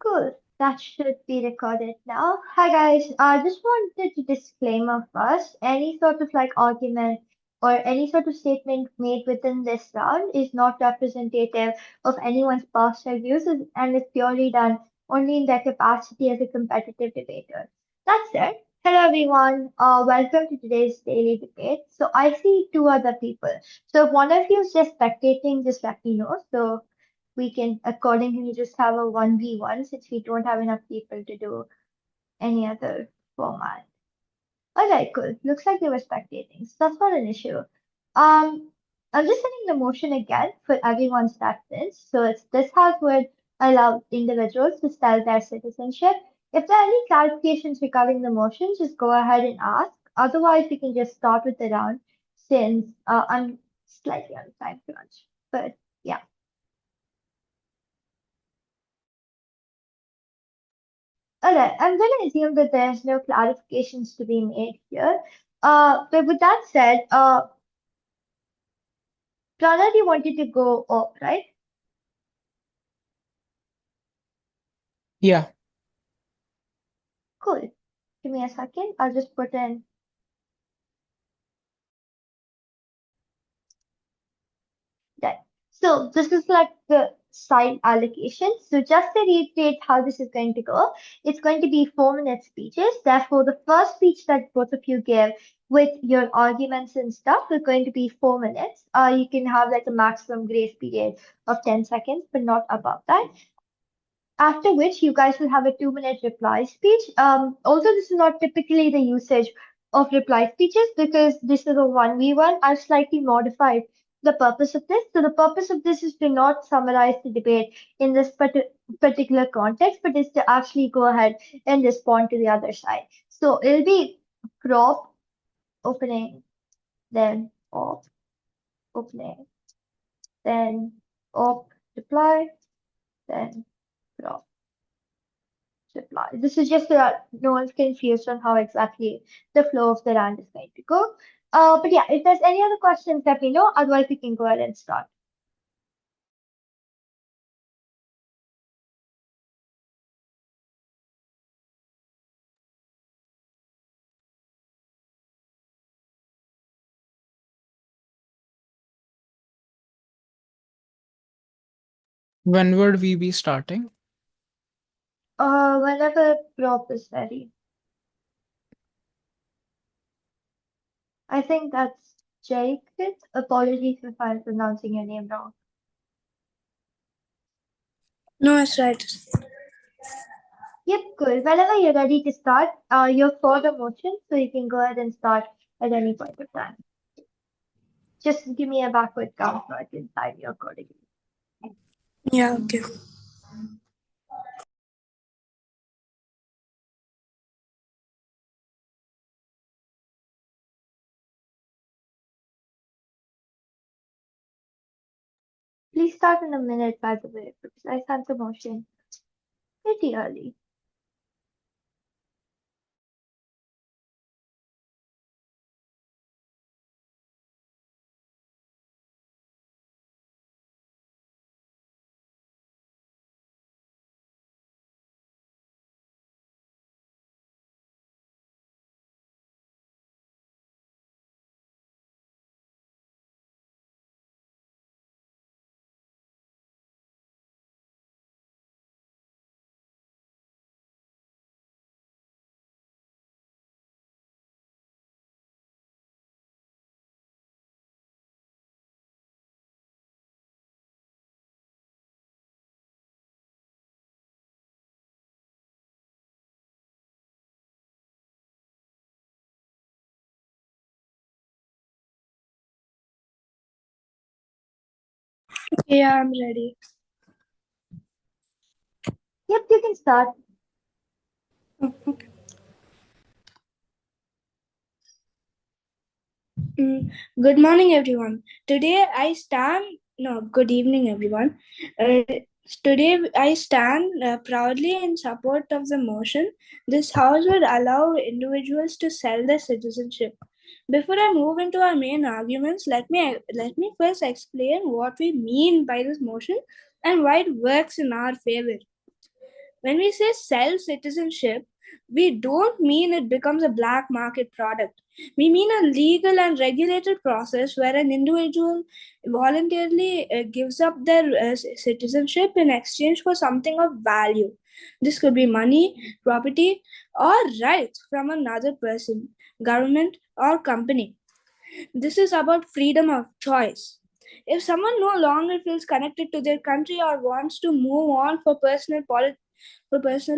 Cool. That should be recorded now. Hi guys. I just wanted to disclaimer first. Any sort of argument or any sort of statement made within this round is not representative of anyone's personal views and is purely done only in their capacity as a competitive debater. That said, hello everyone. Welcome to today's daily debate. So I see two other people. So if one of you is just spectating, just let me know. So we can accordingly just have a 1v1 since we don't have enough people to do any other format. Alright, cool. Looks like they were spectating, so that's not an issue. I'm just setting the motion again for everyone's reference. So it's this house would allow individuals to sell their citizenship. If there are any clarifications regarding the motion, just go ahead and ask. Otherwise, we can just start with the round since I'm slightly on time crunch. But yeah. Alright, I'm gonna assume that there's no clarifications to be made here. But with that said, Pranad, you wanted to go up, right? Yeah. Cool. Give me a second. I'll just put in. That. So this is like the side allocation. So just to reiterate how this is going to go, it's going to be 4 minute speeches. Therefore, the first speech that both of you give with your arguments and stuff is going to be 4 minutes. You can have like a maximum grace period of 10 seconds, but not above that. After which you guys will have a 2 minute reply speech. Also, this is not typically the usage of reply speeches because this is a 1v1. I've slightly modified the purpose of this. So the purpose of this is to not summarize the debate in this particular context, but is to actually go ahead and respond to the other side. So it'll be prop opening, then op opening, then op reply, then prop reply. This is just so that no one's confused on how exactly the flow of the round is going to go. But yeah, if there's any other questions, let me know. Otherwise, we can go ahead and start. When would we be starting? Whenever prop is ready. I think that's Jake. Apologies if I'm pronouncing your name wrong. No, it's right. Yep, cool. Whenever you're ready to start, you're for the motion, so you can go ahead and start at any point of time. Just give me a backward count so I can time you accordingly. Yeah, okay. Please start in a minute, by the way, because I sent the motion pretty early. Yeah, I'm ready. Yep, you can start. Okay. Good morning, everyone. Good evening, everyone. Today, I stand proudly in support of the motion. This House would allow individuals to sell their citizenship. Before I move into our main arguments, let me first explain what we mean by this motion and why it works in our favor. When we say self-citizenship, we don't mean it becomes a black market product. We mean a legal and regulated process where an individual voluntarily gives up their citizenship in exchange for something of value. This could be money, property, or rights from another person, government, or company. This is about freedom of choice. If someone no longer feels connected to their country or wants to move on for personal,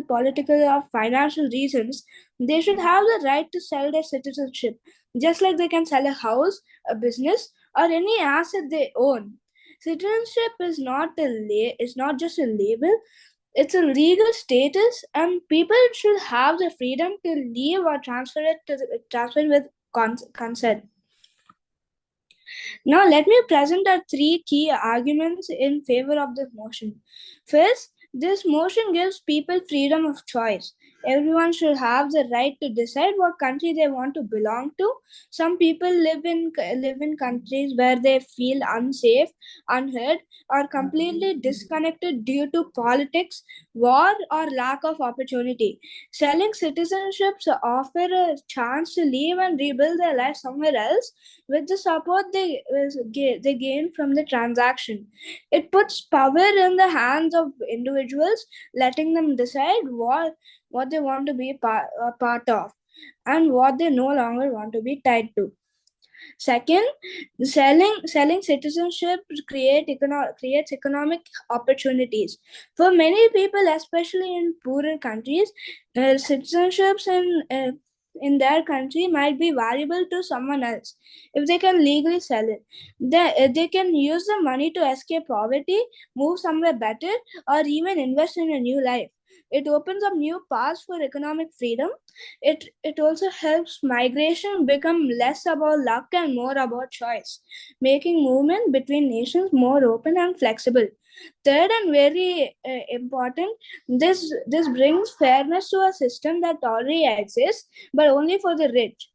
political, or financial reasons, they should have the right to sell their citizenship, just like they can sell a house, a business, or any asset they own. Citizenship is not just a label; it's a legal status, and people should have the freedom to leave or transfer it with consent. Now, let me present our three key arguments in favor of this motion. First, this motion gives people freedom of choice. Everyone should have the right to decide what country they want to belong to. Some people live in countries where they feel unsafe, unheard, or completely disconnected due to politics, war, or lack of opportunity. Selling citizenships offer a chance to leave and rebuild their life somewhere else with the support they gain from the transaction. It puts power in the hands of individuals, letting them decide what they want to be a part of and what they no longer want to be tied to. Second, selling citizenship creates economic opportunities for many people, especially in poorer countries. Citizenships in their country might be valuable to someone else if they can legally sell it. They can use the money to escape poverty, move somewhere better, or even invest in a new life. It opens up new paths for economic freedom. It also helps migration become less about luck and more about choice, making movement between nations more open and flexible. Third, and very important, this brings fairness to a system that already exists, but only for the rich.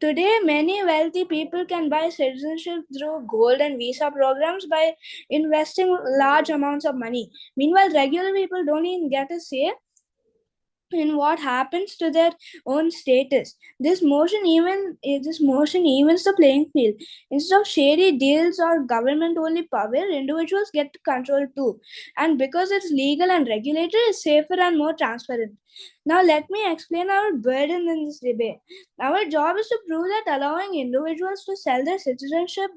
Today, many wealthy people can buy citizenship through gold and visa programs by investing large amounts of money. Meanwhile, regular people don't even get a say in what happens to their own status. This motion evens the playing field. Instead of shady deals or government only power, individuals get to control too. And because it's legal and regulated, it's safer and more transparent. Now let me explain our burden in this debate. Our job is to prove that allowing individuals to sell their citizenship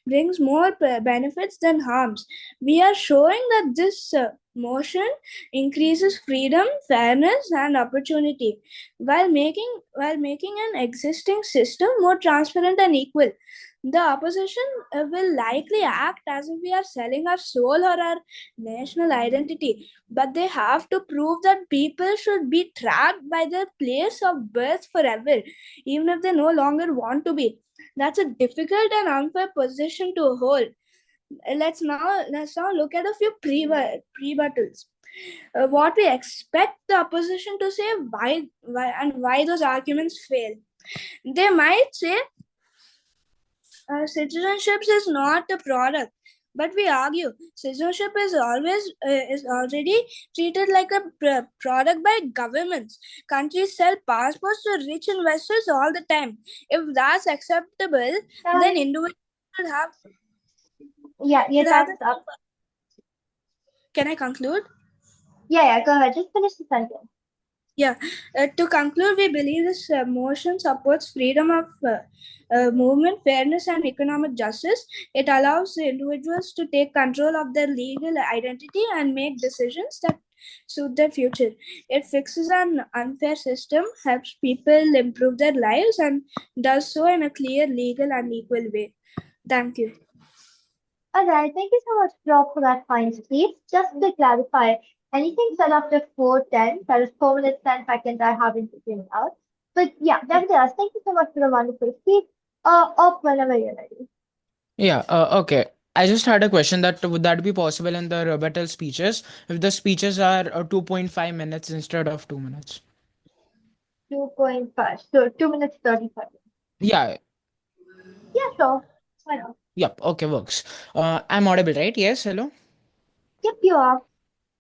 brings more benefits than harms. We are showing that this motion increases freedom, fairness, and opportunity while making an existing system more transparent and equal. The opposition will likely act as if we are selling our soul or our national identity, but they have to prove that people should be trapped by their place of birth forever, even if they no longer want to be. That's a difficult and unfair position to hold. Let's now look at a few prebuttals. What we expect the opposition to say, why those arguments fail. They might say citizenship is not a product, but we argue citizenship is already treated like a product by governments. Countries sell passports to rich investors all the time. If that's acceptable, then individuals should have. Yeah, your should have time is up. Can I conclude? Yeah, go ahead. Just finish the sentence. Yeah. To conclude, we believe this motion supports freedom of movement, fairness, and economic justice. It allows the individuals to take control of their legal identity and make decisions that suit their future. It fixes an unfair system, helps people improve their lives, and does so in a clear, legal, and equal way. Thank you. Alright, thank you so much, Rob, for that fine speech. Just to clarify, anything said after 4:10, that is 4 minutes 10 seconds, I haven't figured it out. But yeah, nevertheless, thank you so much for the wonderful speech. Up whenever you're ready. Yeah, okay. I just had a question that would that be possible in the rebuttal speeches if the speeches are 2.5 minutes instead of 2 minutes? 2.5, so 2 minutes 30 seconds. Yeah, Yeah, sure. Why not? yep, okay, works. I'm audible, right? Yes, hello? Yep, you are.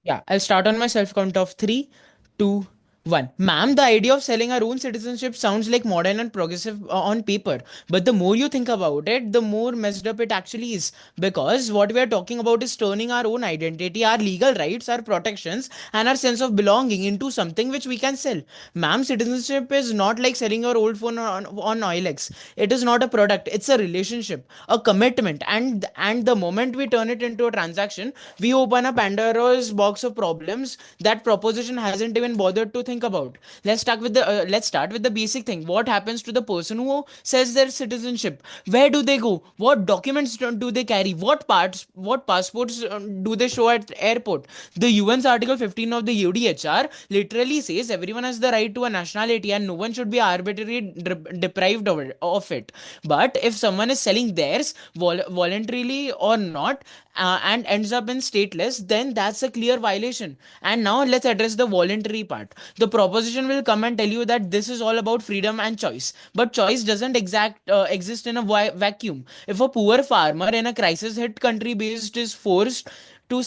Yeah, I'll start on my self count of three, two, one. Ma'am, the idea of selling our own citizenship sounds like modern and progressive on paper, but the more you think about it, the more messed up it actually is. Because what we are talking about is turning our own identity, our legal rights, our protections, and our sense of belonging into something which we can sell. Ma'am, citizenship is not like selling your old phone on OLX. It is not a product, it's a relationship, a commitment, and the moment we turn it into a transaction, we open a Pandora's box of problems that proposition hasn't even bothered to think about. Let's start with the basic thing. What happens to the person who says their citizenship? Where do they go? What documents do they carry? What passports do they show at airport? The UN's Article 15 of the UDHR literally says everyone has the right to a nationality and no one should be arbitrarily deprived of it. But if someone is selling theirs voluntarily or not, and ends up in stateless, then that's a clear violation. And now let's address the voluntary part. The proposition will come and tell you that this is all about freedom and choice, but choice doesn't exist in a vacuum. If a poor farmer in a crisis hit country based is forced to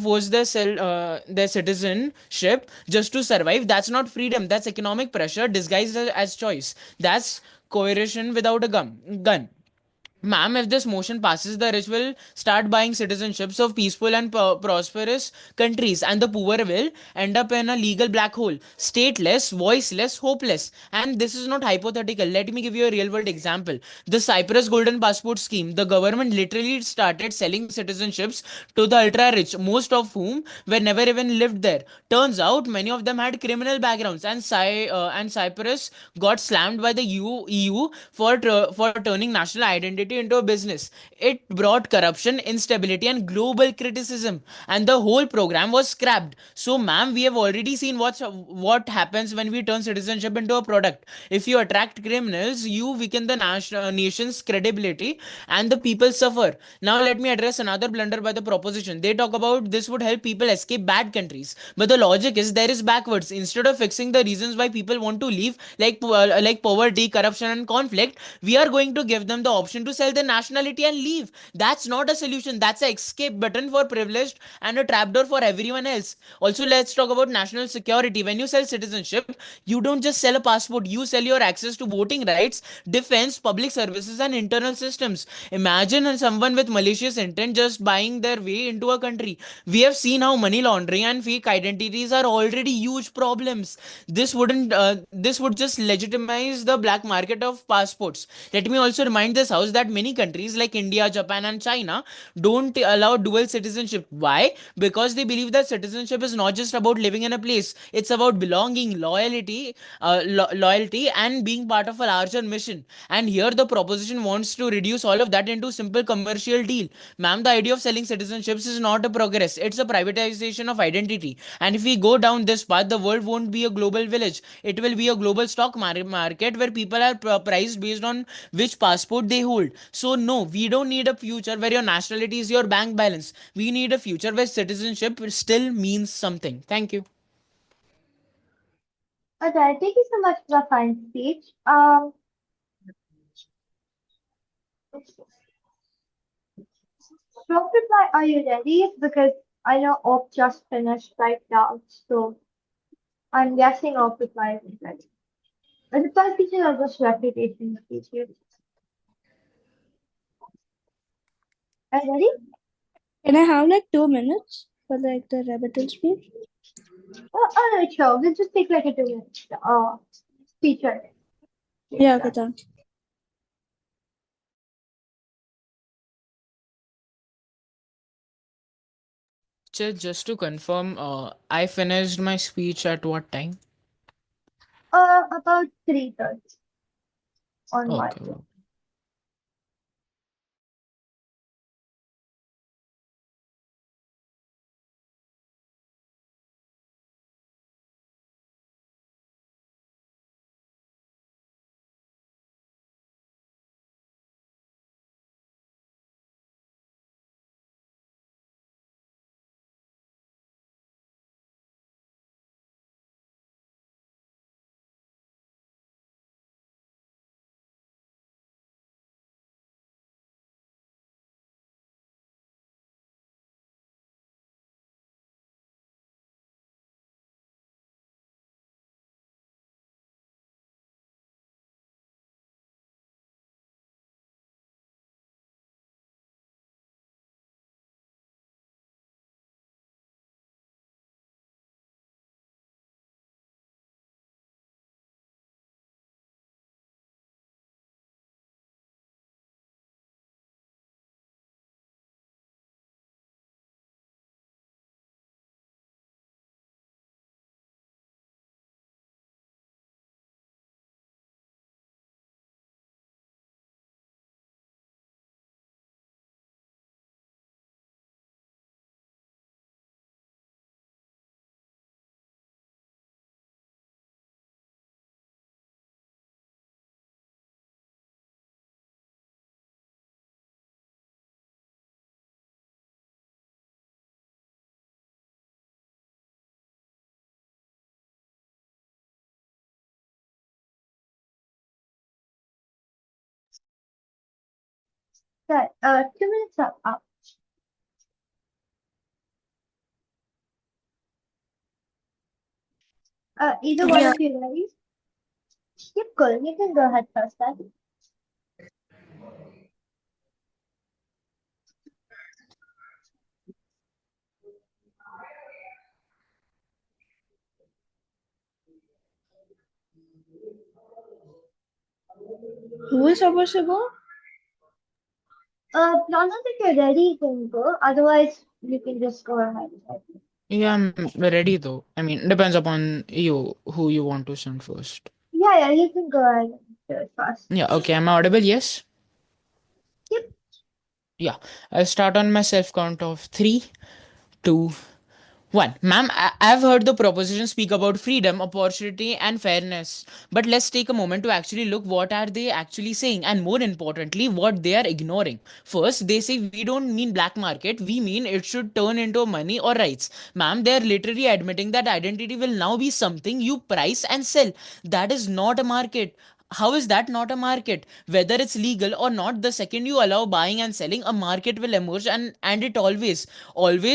force their citizenship just to survive, that's not freedom, that's economic pressure disguised as choice. That's coercion without a gun. Ma'am, if this motion passes, the rich will start buying citizenships of peaceful and prosperous countries, and the poor will end up in a legal black hole, stateless, voiceless, hopeless. And this is not hypothetical. Let me give you a real world example. The Cyprus Golden Passport Scheme, the government literally started selling citizenships to the ultra rich, most of whom were never even lived there. Turns out many of them had criminal backgrounds, and Cyprus got slammed by the EU for turning national identity into a business. It brought corruption, instability, and global criticism, and the whole program was scrapped. So, ma'am, we have already seen what happens when we turn citizenship into a product. If you attract criminals, you weaken the nation's credibility, and the people suffer. Now, let me address another blunder by the proposition. They talk about this would help people escape bad countries, but the logic is there is backwards. Instead of fixing the reasons why people want to leave, like poverty, corruption, and conflict, we are going to give them the option to sell their nationality and leave. That's not a solution. That's an escape button for privileged and a trapdoor for everyone else. Also, let's talk about national security. When you sell citizenship, you don't just sell a passport, you sell your access to voting rights, defense, public services, and internal systems. Imagine someone with malicious intent just buying their way into a country. We have seen how money laundering and fake identities are already huge problems. This would just legitimize the black market of passports. Let me also remind this house that many countries like India, Japan, and China don't allow dual citizenship. Why? Because they believe that citizenship is not just about living in a place, it's about belonging, loyalty, and being part of a larger mission. And here the proposition wants to reduce all of that into simple commercial deal. Ma'am, the idea of selling citizenships is not a progress, it's a privatization of identity. And if we go down this path, the world won't be a global village, it will be a global stock market where people are priced based on which passport they hold. So, no, we don't need a future where your nationality is your bank balance. We need a future where citizenship still means something. Thank you. Okay, thank you so much for the fine speech. Short reply, are you ready? Because I know Op just finished right now, so I'm guessing Op reply is ready. The reply speeches are just reputation speeches. Are you ready? Can I have like 2 minutes for like the rebuttal speech? Oh, no, sure. We'll just take like a 2 minute speech right Yeah, okay, thanks. Just to confirm, I finished my speech at what time? About 3:30 on my Okay. phone. Okay, 2 minutes are up. Either one Yeah. of you ready? Yep, cool. You can go ahead first then. Who is supposed to go? Pranav, if you're ready, you can go. Otherwise, you can just go ahead. Yeah, I'm ready though. I mean, depends upon you who you want to send first. Yeah, you can go ahead and do it first. Yeah, okay. Am I audible? Yes. Yep. Yeah. I'll start on my self count of three, two, one. Ma'am, I've heard the proposition speak about freedom, opportunity, and fairness. But let's take a moment to actually look what are they actually saying, and more importantly, what they are ignoring. First, they say we don't mean black market, we mean it should turn into money or rights. Ma'am, they are literally admitting that identity will now be something you price and sell. That is not a market. How is that not a market? Whether it's legal or not, the second you allow buying and selling, a market will emerge, and it always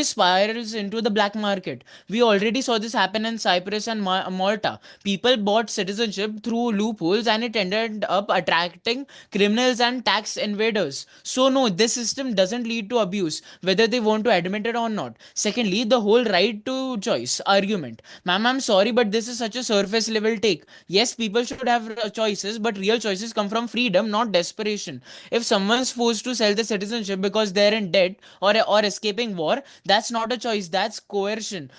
spirals into the black market. We already saw this happen in Cyprus and Malta. People bought citizenship through loopholes, and it ended up attracting criminals and tax invaders. So no, this system doesn't lead to abuse, whether they want to admit it or not. Secondly, the whole right to choice argument. Ma'am, I'm sorry, but this is such a surface level take. Yes, people should have choices, but real choices come from freedom, not desperation. If someone's forced to sell the citizenship because they're in debt or escaping war, that's not a choice, that's coercion.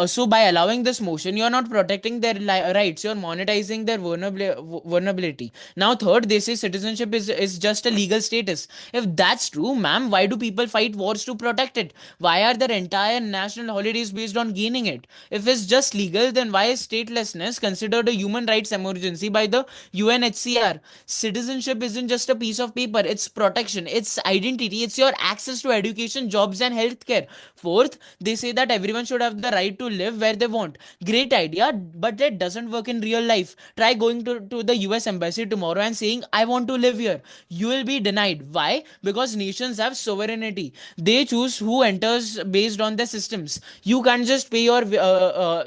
So by allowing this motion, you're not protecting their rights, you're monetizing their vulnerability. Now third, they say citizenship is just a legal status. If that's true, ma'am, why do people fight wars to protect it? Why are their entire national holidays based on gaining it? If it's just legal, then why is statelessness considered a human rights emergency by the UNHCR? Citizenship isn't just a piece of paper, it's protection, it's identity, it's your access to education, jobs, and healthcare. Fourth, they say that everyone should have the right to live where they want. Great idea, but that doesn't work in real life. Try going to the US embassy tomorrow and saying, I want to live here. You will be denied. Why? Because nations have sovereignty. They choose who enters based on their systems. You can't just pay your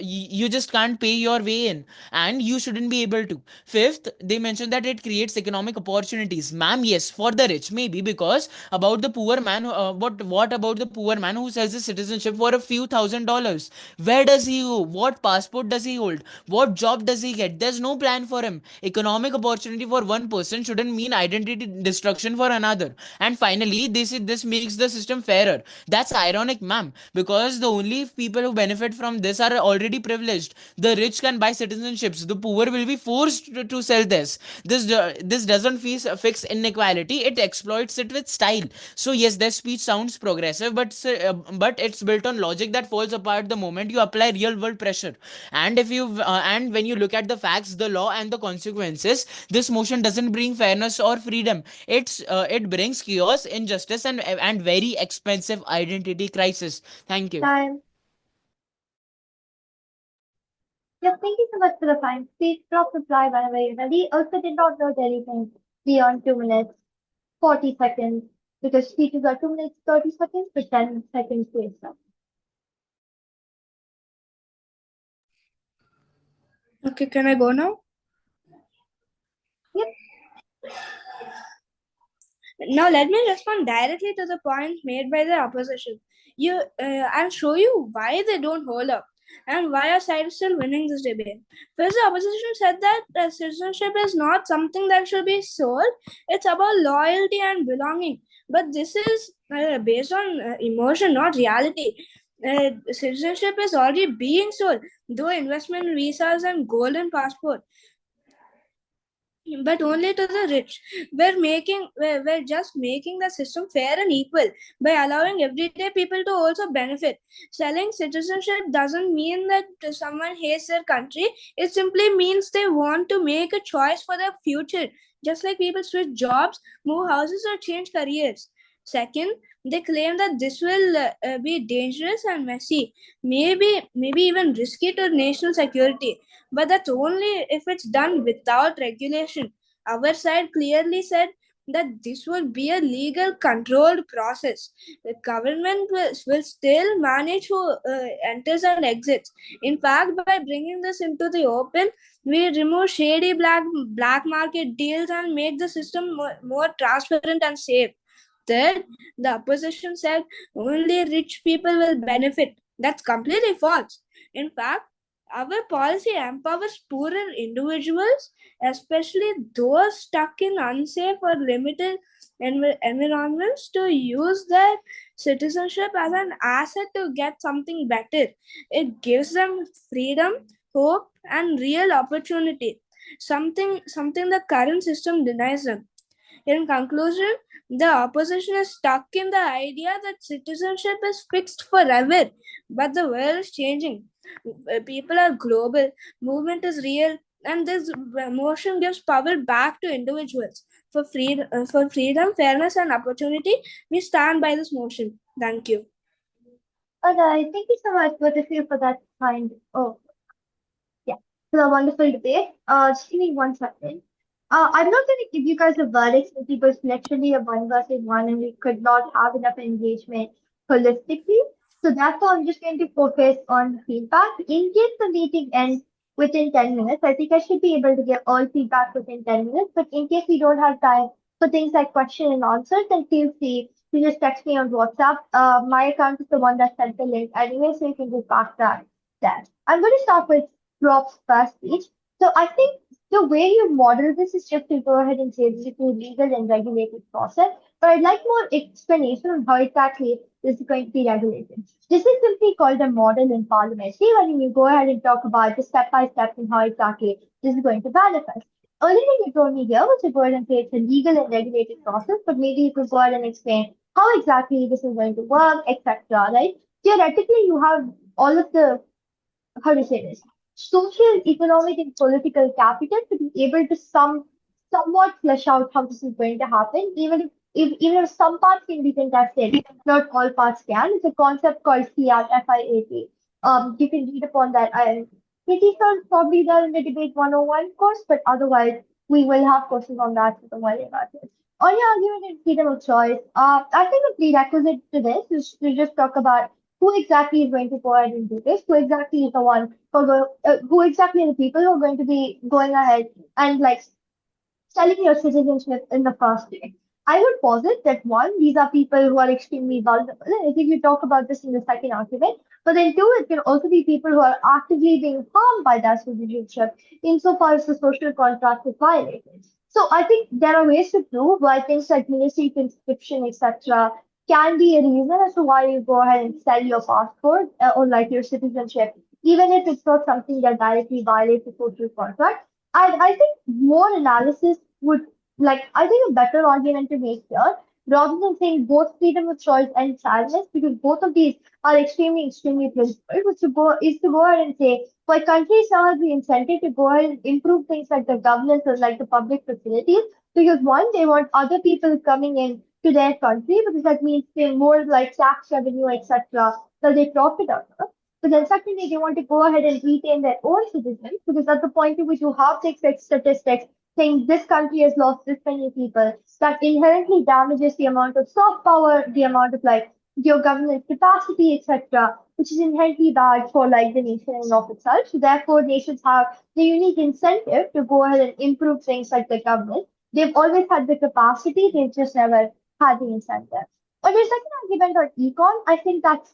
you just can't pay your way in, and you shouldn't be able to. Fifth, they mentioned that it creates economic opportunities. Ma'am, yes, for the rich, maybe, because about the poor man, what about the poor man who sells his citizenship for a few $1,000s? Where does he go? What passport does he hold? What job does he get? There's no plan for him. Economic opportunity for one person shouldn't mean identity destruction for another. And finally, they say this makes the system fairer. That's ironic, ma'am, because the only people who benefit from this are already privileged. The rich can buy citizenships. The poor will be forced to sell this. This doesn't fix inequality. It exploits it with style. So yes, their speech sounds progressive, but it's built on logic that falls apart the moment you apply real world pressure. And when you look at the facts, the law, and the consequences, this motion doesn't bring fairness or freedom. It brings chaos, injustice, and very expensive identity crisis. Thank you. Time. Yeah, thank you so much for the time. Please drop reply whenever you're ready. Also, did not note anything beyond 2 minutes, 40 seconds, because speeches are 2 minutes, 30 seconds, but 10 seconds to yourself. Okay, can I go now? Yep. Now let me respond directly to the points made by the opposition. I'll show you why they don't hold up and why our side is still winning this debate. First, the opposition said that citizenship is not something that should be sold. It's about loyalty and belonging. But this is based on emotion, not reality. Citizenship is already being sold, though investment visas and golden passport, but only to the rich. We're just making the system fair and equal by allowing everyday people to also benefit. Selling citizenship doesn't mean that someone hates their country. It simply means they want to make a choice for their future, just like people switch jobs, move houses, or change careers. Second, they claim that this will be dangerous and messy, maybe even risky to national security, but that's only if it's done without regulation. Our side clearly said that this would be a legal controlled process. The government will still manage who enters and exits. In fact, by bringing this into the open, we remove shady black market deals and make the system more transparent and safe. Third, the opposition said only rich people will benefit. That's completely false. In fact, our policy empowers poorer individuals, especially those stuck in unsafe or limited environments, to use their citizenship as an asset to get something better. It gives them freedom, hope, and real opportunity, something the current system denies them. In conclusion, the opposition is stuck in the idea that citizenship is fixed forever, but the world is changing. People are global, movement is real, and this motion gives power back to individuals. For freedom, fairness, and opportunity, we stand by this motion. Thank you. Alright, thank you so much, both of you, for that kind of, yeah, for the wonderful debate. Just give me 1 second. I'm not going to give you guys a verdict since it was literally a 1 versus 1 and we could not have enough engagement holistically. So therefore, I'm just going to focus on feedback. In case the meeting ends within 10 minutes, I think I should be able to give all feedback within 10 minutes. But in case we don't have time for things like question and answers, then feel free to just text me on WhatsApp. My account is the one that sent the link anyway, so you can just backtrack that. I'm going to start with Rob's first speech. So I think the way you model this is just to go ahead and say this is a legal and regulated process, but I'd like more explanation on how exactly this is going to be regulated. This is simply called a model in parliamentary, wherein you go ahead and talk about the step by step and how exactly this is going to manifest. Only thing you told me here was to go ahead and say it's a legal and regulated process, but maybe you could go ahead and explain how exactly this is going to work, etc. Right? Theoretically, you have all of the, how to say this, social, economic, and political capital to be able to somewhat flesh out how this is going to happen, even if some parts can be contested, not all parts can. It's a concept called FIAT, FIAT. You can read upon that. I'm pretty sure it's probably there in the debate 101 course, but otherwise we will have courses on that, so don't worry about it. On your argument in freedom of choice, I think the prerequisite to this is to just talk about who exactly is going to go ahead and do this, who exactly is the one who exactly are the people who are going to be going ahead and like selling your citizenship in the first place. I would posit that one, these are people who are extremely vulnerable. And I think you talk about this in the second argument. But then two, it can also be people who are actively being harmed by that citizenship insofar as the social contract is violated. So I think there are ways to prove why things like military conscription, etc., can be a reason as to why you go ahead and sell your passport or like your citizenship, even if it's not something that directly violates the social contract. I think more analysis would I think a better argument to make here, rather than saying both freedom of choice and sadness, because both of these are extremely principled, is to go ahead and say why countries now have the incentive to go ahead and improve things like the governance or like the public facilities, because one, they want other people coming in to their country because that means paying more like tax revenue, etc., that they profit out of. But then secondly, they want to go ahead and retain their own citizens because at the point at which you have things like statistics saying this country has lost this many people, that inherently damages the amount of soft power, the amount of like your government capacity, etc., which is inherently bad for like the nation in of itself. So therefore, nations have the unique incentive to go ahead and improve things like the government. They've always had the capacity, they've just never had the incentive. On your second argument on econ, I think that's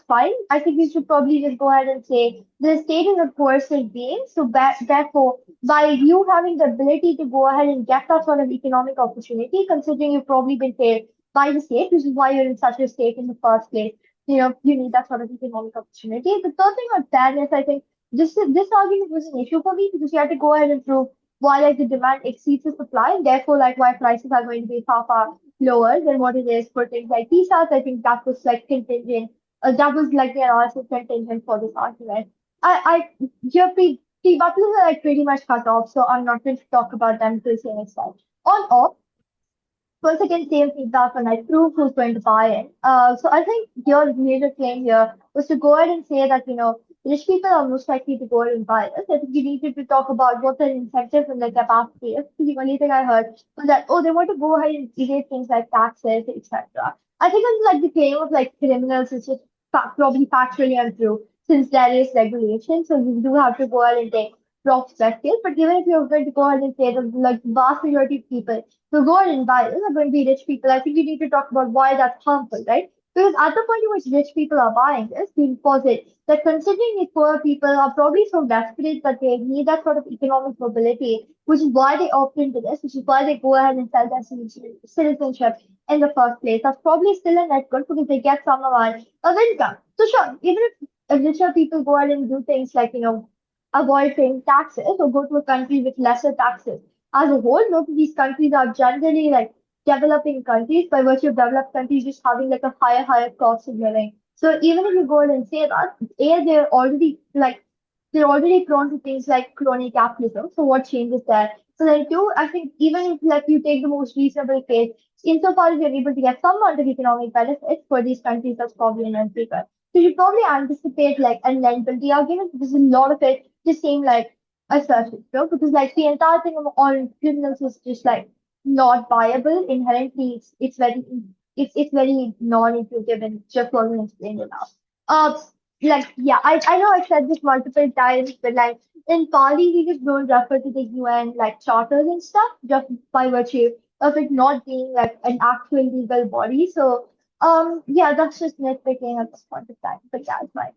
fine. I think we should probably just go ahead and say the state is a coercive being. So therefore, by you having the ability to go ahead and get that sort of economic opportunity, considering you've probably been paid by the state, which is why you're in such a state in the first place, you need that sort of economic opportunity. The third thing on fairness, I think this argument was an issue for me because you had to go ahead and prove why like the demand exceeds the supply, and therefore like why prices are going to be far lower than what it is for things like visas. I think that was like contingent. That was like the analysis contingent for this argument. Your pre-buttons are like pretty much cut off, so I'm not going to talk about them to the same extent. On off, once again, same feedback on like proof who's going to buy it. So I think your major claim here was to go ahead and say that, rich people are most likely to go out and buy this. I think you needed to talk about what the incentives and the capacity is. Because the only thing I heard was that, oh, they want to go ahead and evade things like taxes, etc. I think it's like the claim of like criminals is just probably factually untrue since there is regulation. So you do have to go ahead and take perspective. But even if you're going to go ahead and say that like vast majority of people who go ahead and buy this are going to be rich people, I think you need to talk about why that's harmful, right? Because at the point in which rich people are buying this, we posit that considering these poor people are probably so desperate that they need that sort of economic mobility, which is why they opt into this, which is why they go ahead and sell their citizenship in the first place. That's probably still a net good because they get some amount of income. So sure, even if richer people go ahead and do things like, avoid paying taxes or go to a country with lesser taxes. As a whole, both of these countries are generally like developing countries by virtue of developed countries just having like a higher cost of living. So even if you go ahead and say that, they're already prone to things like crony capitalism. So what changes there? So then two, I think even if like you take the most reasonable case, insofar as you're able to get some amount of economic benefit for these countries, that's probably an unfair. So you probably anticipate like a lendability argument because a lot of it just seem like a certain because like the entire thing on criminals is just like not viable inherently. It's very non-intuitive and just wasn't explained enough. Uh, like yeah, I know I said this multiple times, but like in Pali we just don't refer to the UN like charters and stuff just by virtue of it not being like an actual legal body. So yeah, that's just nitpicking at this point of time. But yeah, it's fine.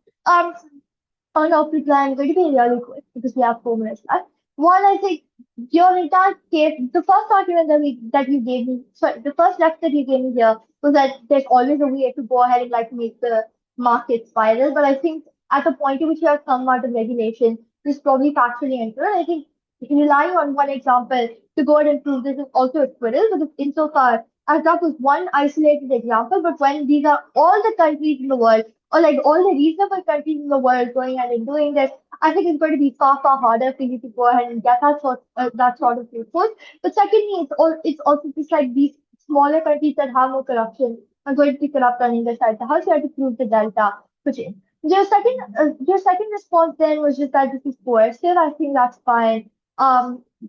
On topic line, I'm going to be really quick because we have 4 minutes left. One, I think your entire case, the first argument that you gave me, sorry, the first left that you gave me here was that there's always a way to go ahead and like make the market spiral. But I think at the point in which you have some amount of regulation, this is probably factually untrue. And I think relying on one example to go ahead and prove this is also a quibble because insofar as that was one isolated example, but when these are all the countries in the world or like all the reasonable countries in the world going ahead and doing this, I think it's going to be far harder for you to go ahead and get that sort of report. But secondly, it's also just like these smaller countries that have more corruption are going to be corrupt on either side. So how should I to prove the delta for change? Your second response then was just that this is coercive. I think that's fine.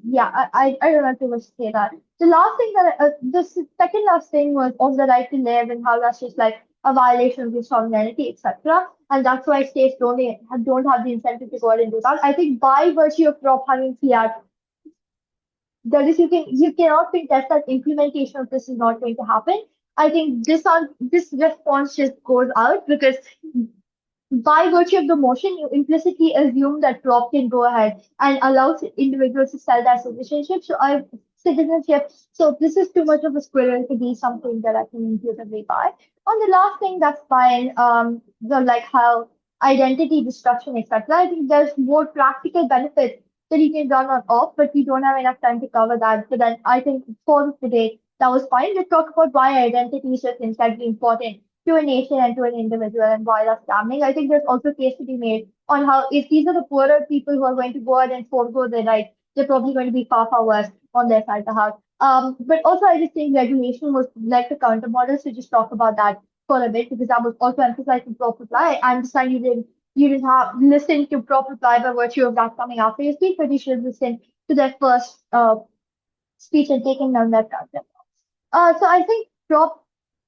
Yeah, I don't have too much to say that. The second last thing was on the right to live and how that's just like a violation of your sovereignty, etc. And that's why states don't have the incentive to go out and do that. I think by virtue of prop having fiat, that is you cannot contest that implementation of this is not going to happen. I think this response just goes out because by virtue of the motion, you implicitly assume that prop can go ahead and allows individuals to sell their citizenship. So this is too much of a squirrel to be something that I can intuitively buy. On the last thing, that's fine. The like how identity destruction, etc. I think there's more practical benefits that you can run on off, but we don't have enough time to cover that. So then I think for today, that was fine. Let's talk about why identity is just incredibly important to a nation and to an individual and why that's damning. I think there's also a case to be made on how if these are the poorer people who are going to go out and forego their rights, they're probably going to be far worse on their side of the house. But also I just think regulation was like the countermodel, so just talk about that for a bit because that was also emphasizing prop reply. I understand you didn't have listen to prop reply by virtue of that coming after your speech, but you should listen to their first speech and taking down that content. So I think prop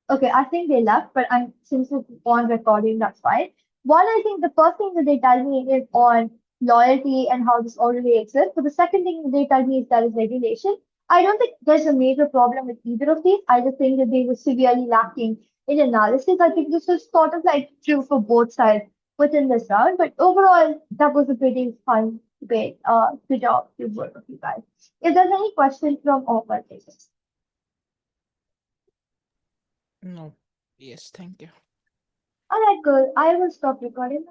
okay, I think they left, but since it's on recording, that's fine. One, I think the first thing that they tell me is on loyalty and how this already exists. But the second thing that they tell me is there is regulation. I don't think there's a major problem with either of these. I just think that they were severely lacking in analysis. I think this was sort of like true for both sides within this round. But overall, that was a pretty fun debate. Good job to both of you guys. If there's any questions from all participants. No. Yes, thank you. All right, good. I will stop recording.